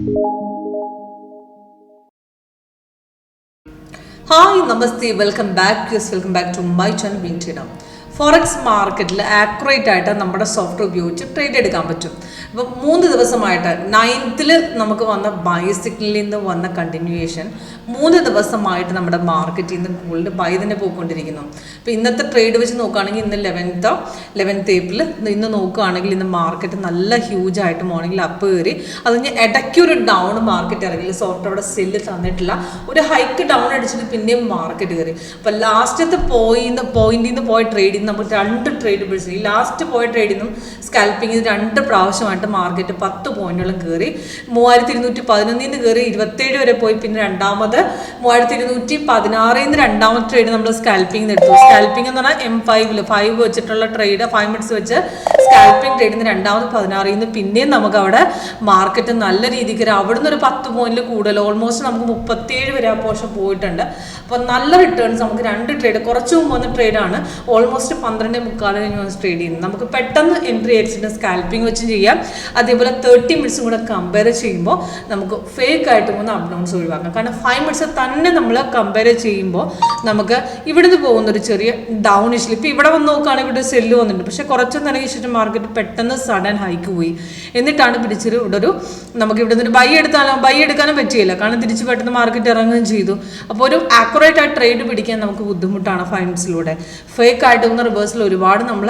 Hi, Namaste, welcome back to my channel Vintina. Forex മാർക്കറ്റിൽ accurate ആയിട്ട് നമ്മുടെ software ഉപയോഗിച്ച് ട്രേഡ് എടുക്കാൻ പറ്റും. അപ്പം 3 ദിവസമായിട്ട് 9th നമുക്ക് വന്ന ബൈ സിഗ്നലിൽ നിന്ന് വന്ന കണ്ടിന്യൂവേഷൻ 3 ദിവസമായിട്ട് നമ്മുടെ മാർക്കറ്റിൽ നിന്ന് ഗോൾഡ് ബൈ തന്നെ പോയിക്കൊണ്ടിരിക്കുന്നു. അപ്പോൾ ഇന്നത്തെ ട്രേഡ് വെച്ച് നോക്കുകയാണെങ്കിൽ ഇന്ന് 11th ഏപ്രിൽ ഇന്ന് നോക്കുകയാണെങ്കിൽ ഇന്ന് മാർക്കറ്റ് നല്ല ഹ്യൂജ് ആയിട്ട് മോർണിംഗിൽ അപ്പ് കയറി. അതിന് ഇടയ്ക്കൊരു ഡൗൺ മാർക്കറ്റ് ഇറങ്ങി. സോഫ്റ്റ്വെയർ അവിടെ സെല്ല് തന്നിട്ടില്ല, ഒരു ഹൈക്ക് ഡൗൺ അടിച്ചിട്ട് പിന്നെയും മാർക്കറ്റ് കയറി. അപ്പോൾ ലാസ്റ്റത്തെ പോയിന്റിൽ നിന്ന് പോയ ട്രേഡിൽ നമുക്ക് 2 ട്രേഡ് പിടിച്ചു. ഈ ലാസ്റ്റ് പോയ ട്രേഡിൽ നിന്നും സ്കാൽപ്പിംഗ് 2 പ്രാവശ്യമായിട്ട് മാർക്കറ്റ് 10 പോയിന്റോളം കയറി. 3211 കയറി 27 വരെ പോയി. പിന്നെ രണ്ടാമത് 3216 രണ്ടാമത്തെ ട്രേഡ് നമ്മൾ സ്കാൽപ്പിംഗ് എടുത്തു. സ്കാൽപ്പിംഗ് എന്ന് പറഞ്ഞാൽ M5 5 വെച്ചിട്ടുള്ള ട്രേഡ് 5 മിനിറ്റ്സ് വെച്ച് സ്കാൽപ്പിംഗ് ട്രേഡിൽ നിന്ന് രണ്ടാമത് 16 പിന്നെയും നമുക്ക് അവിടെ മാർക്കറ്റ് നല്ല രീതിക്ക് അവിടുന്ന് ഒരു 10 പോയിന്റിൽ കൂടുതൽ ഓൾമോസ്റ്റ് നമുക്ക് 37 വരെ ആ പോർഷൻ പോയിട്ടുണ്ട്. അപ്പോൾ നല്ല റിട്ടേൺസ് നമുക്ക് 2 ട്രേഡ് കുറച്ച് മുമ്പ് വന്ന ട്രേഡാണ്. ഓൾമോസ്റ്റ് 12:45 ട്രേഡ് ചെയ്യുന്നത്. നമുക്ക് പെട്ടെന്ന് എൻട്രി അടിച്ചിട്ട് സ്കാൽപ്പിംഗ് വെച്ച് ചെയ്യാം. അതേപോലെ 30 മിനിറ്റ്സും കൂടെ കമ്പയർ ചെയ്യുമ്പോൾ നമുക്ക് ഫേക്ക് ആയിട്ട് പോകുന്ന അപ് ഡൗൺസ് ഒഴിവാക്കാം. കാരണം 5 മിനിറ്റ്സ് തന്നെ നമ്മൾ കമ്പയർ ചെയ്യുമ്പോൾ നമുക്ക് ഇവിടുന്ന് പോകുന്നൊരു ചെറിയ ഡൗൺ ഇഷ്യൂ. ഇപ്പോൾ ഇവിടെ വന്ന് നോക്കുകയാണെങ്കിൽ ഇവിടെ സെല്ല് വന്നിട്ടുണ്ട്, പക്ഷേ കുറച്ചൊന്നും ഇറങ്ങി ശേഷം മാർക്കറ്റ് പെട്ടെന്ന് സഡൻ ഹൈക്ക് പോയി. എന്നിട്ടാണ് പിടിച്ചൊരു ഇവിടെ നമുക്ക് ഇവിടെ നിന്ന് ബൈ എടുക്കാനും പറ്റിയില്ല, കാരണം തിരിച്ച് പെട്ടെന്ന് മാർക്കറ്റ് ഇറങ്ങുകയും ചെയ്തു. അപ്പോൾ ഒരു ആക്യുറേറ്റ് ആയിട്ട് ട്രേഡ് പിടിക്കാൻ നമുക്ക് ബുദ്ധിമുട്ടാണ് 5 മിനിറ്റ്സിലൂടെ. ഫേക്ക് ആയിട്ട് റിവേഴ്സിൽ ഒരുപാട് നമ്മൾ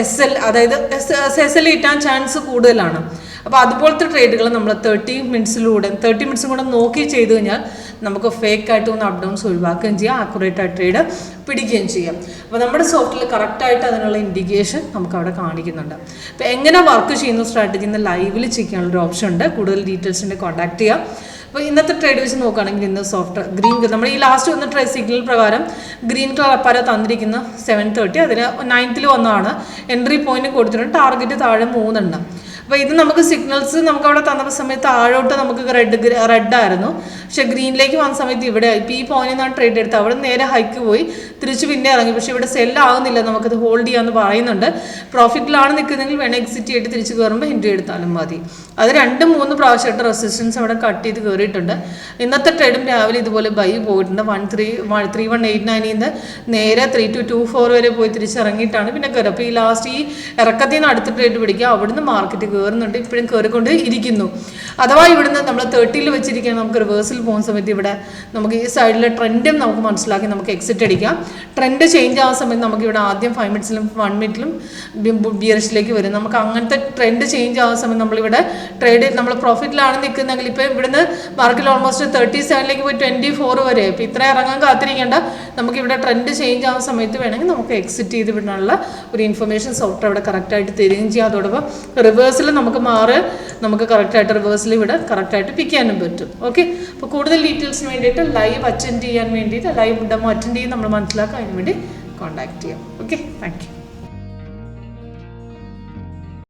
എസ് എൽ കിട്ടാൻ ചാൻസ് കൂടുതലാണ്. അപ്പോൾ അതുപോലത്തെ ട്രേഡുകൾ നമ്മൾ 30 മിനിറ്റ്സും കൂടെ നോക്കി ചെയ്ത് കഴിഞ്ഞാൽ നമുക്ക് ഫേക്ക് ആയിട്ട് ഒന്ന് അപ് ഡൗൺസ് ഒഴിവാക്കുകയും ചെയ്യാം, ആക്യുറേറ്റ് ആയിട്ട് ട്രേഡ് പിടിക്കുകയും ചെയ്യാം. അപ്പോൾ നമ്മുടെ സോഫ്റ്റ്വെയറിൽ കറക്റ്റായിട്ട് അതിനുള്ള ഇൻഡിക്കേഷൻ നമുക്ക് അവിടെ കാണിക്കുന്നുണ്ട്. അപ്പോൾ എങ്ങനെ വർക്ക് ചെയ്യുന്ന സ്ട്രാറ്റജി എന്ന് ലൈവിൽ ചെയ്യാനുള്ളൊരു ഓപ്ഷൻ ഉണ്ട്. കൂടുതൽ ഡീറ്റെയിൽസിൻ്റെ കോൺടാക്ട് ചെയ്യാം. അപ്പോൾ ഇന്നത്തെ ട്രേഡ് വെച്ച് നോക്കുകയാണെങ്കിൽ ഇന്ന് സോഫ്റ്റ്വെയർ ഗ്രീൻ നമ്മൾ ഈ ലാസ്റ്റ് വന്ന ട്രേഡ് സിഗ്നൽ പ്രകാരം ഗ്രീൻ കളർ അപ്പാര തന്നിരിക്കുന്ന 7:30 അതിന് 9th വന്നതാണ്. എൻട്രി പോയിന്റ് കൊടുത്തിട്ടുണ്ട്. ടാർഗറ്റ് താഴെ 3 എണ്ണം. അപ്പോൾ ഇത് നമുക്ക് സിഗ്നൽസ് നമുക്ക് അവിടെ തന്ന സമയത്ത് താഴോട്ട് നമുക്ക് റെഡ് ആയിരുന്നു, പക്ഷെ ഗ്രീനിലേക്ക് വന്ന സമയത്ത് ഇവിടെ ഇപ്പോൾ ഈ പോയിന്റിൽ നിന്നാണ് ട്രേഡ് എടുത്തത്. അവിടെ നേരെ ഹൈക്ക് പോയി തിരിച്ച് പിന്നെ ഇറങ്ങി, പക്ഷേ ഇവിടെ സെല്ലാകുന്നില്ല, നമുക്കത് ഹോൾഡ് ചെയ്യാമെന്ന് പറയുന്നുണ്ട്. പ്രോഫിറ്റിലാണ് നിൽക്കുന്നതെങ്കിൽ വേണം എക്സിറ്റ് ചെയ്തിട്ട് തിരിച്ച് കയറുമ്പോൾ എൻട്രി എടുത്താലും മതി. അത് 2-3 പ്രാവശ്യമായിട്ട് റെസിസ്റ്റൻസ് അവിടെ കട്ട് ചെയ്ത് കയറിയിട്ടുണ്ട്. ഇന്നത്തെ ട്രേഡും രാവിലെ ഇതുപോലെ ബൈ പോയിട്ടുണ്ട്. 3189 നിന്ന് നേരെ 3224 വരെ പോയി തിരിച്ചിറങ്ങിയിട്ടാണ് പിന്നെ കയറുക. അപ്പോൾ ഈ ലാസ്റ്റ് ഈ ഇറക്കത്തിൽ നിന്ന് അടുത്ത ട്രേഡ് പിടിക്കുക, അവിടുന്ന് മാർക്കറ്റ് കയറുന്നുണ്ട്, ഇപ്പോഴും കയറിക്കൊണ്ട് ഇരിക്കുന്നു. അഥവാ ഇവിടുന്ന് നമ്മൾ 30 വെച്ചിരിക്കാൻ നമുക്ക് റിവേഴ്സിൽ പോകുന്ന സമയത്ത് ഇവിടെ നമുക്ക് ഈ സൈഡിലെ ട്രെൻഡും നമുക്ക് മനസ്സിലാക്കി നമുക്ക് എക്സിറ്റ് അടിക്കാം. ട്രെൻഡ് ചേഞ്ച് ആവുന്ന സമയത്ത് നമുക്ക് ഇവിടെ ആദ്യം 5 മിനിറ്റ്സിലും 1 മിനിറ്റിലും ബിയറിഷിലേക്ക് വരും. നമുക്ക് അങ്ങനത്തെ ട്രെൻഡ് ചേഞ്ച് ആവുന്ന സമയത്ത് നമ്മളിവിടെ ട്രേഡ് നമ്മൾ പ്രോഫിറ്റിലാണ് നിൽക്കുന്നതെങ്കിൽ ഇപ്പോൾ ഇവിടുന്ന് മാർക്കറ്റിൽ ഓൾമോസ്റ്റ് 37 പോയി 24 വരെ. ഇപ്പോൾ ഇത്ര ഇറങ്ങാൻ കാത്തിരിക്കേണ്ട, നമുക്കിവിടെ ട്രെൻഡ് ചേഞ്ച് ആവുന്ന സമയത്ത് വേണമെങ്കിൽ നമുക്ക് എക്സിറ്റ് ചെയ്ത് വിടാനുള്ള ഒരു ഇൻഫർമേഷൻ സോഫ്റ്റ്വെയർ ഇവിടെ കറക്റ്റായിട്ട് തരികയും ചെയ്യാം. അതോടൊപ്പം റിവേഴ്സിൽ നമുക്ക് കറക്റ്റായിട്ട് റിവേഴ്സിൽ ഇവിടെ കറക്റ്റായിട്ട് പിക്ക് ചെയ്യാനും പറ്റും. ഓക്കെ, അപ്പോൾ കൂടുതൽ ഡീറ്റെയിൽസിന് വേണ്ടിയിട്ട് ലൈവ് അറ്റൻഡ് ചെയ്യാൻ വേണ്ടിയിട്ട് ലൈവ് ഡെമോ അറ്റൻഡ് ചെയ്ത് നമ്മൾ മനസ്സിലാക്കാൻ അതിന് വേണ്ടി കോൺടാക്ട് ചെയ്യാം. Okay, thank you.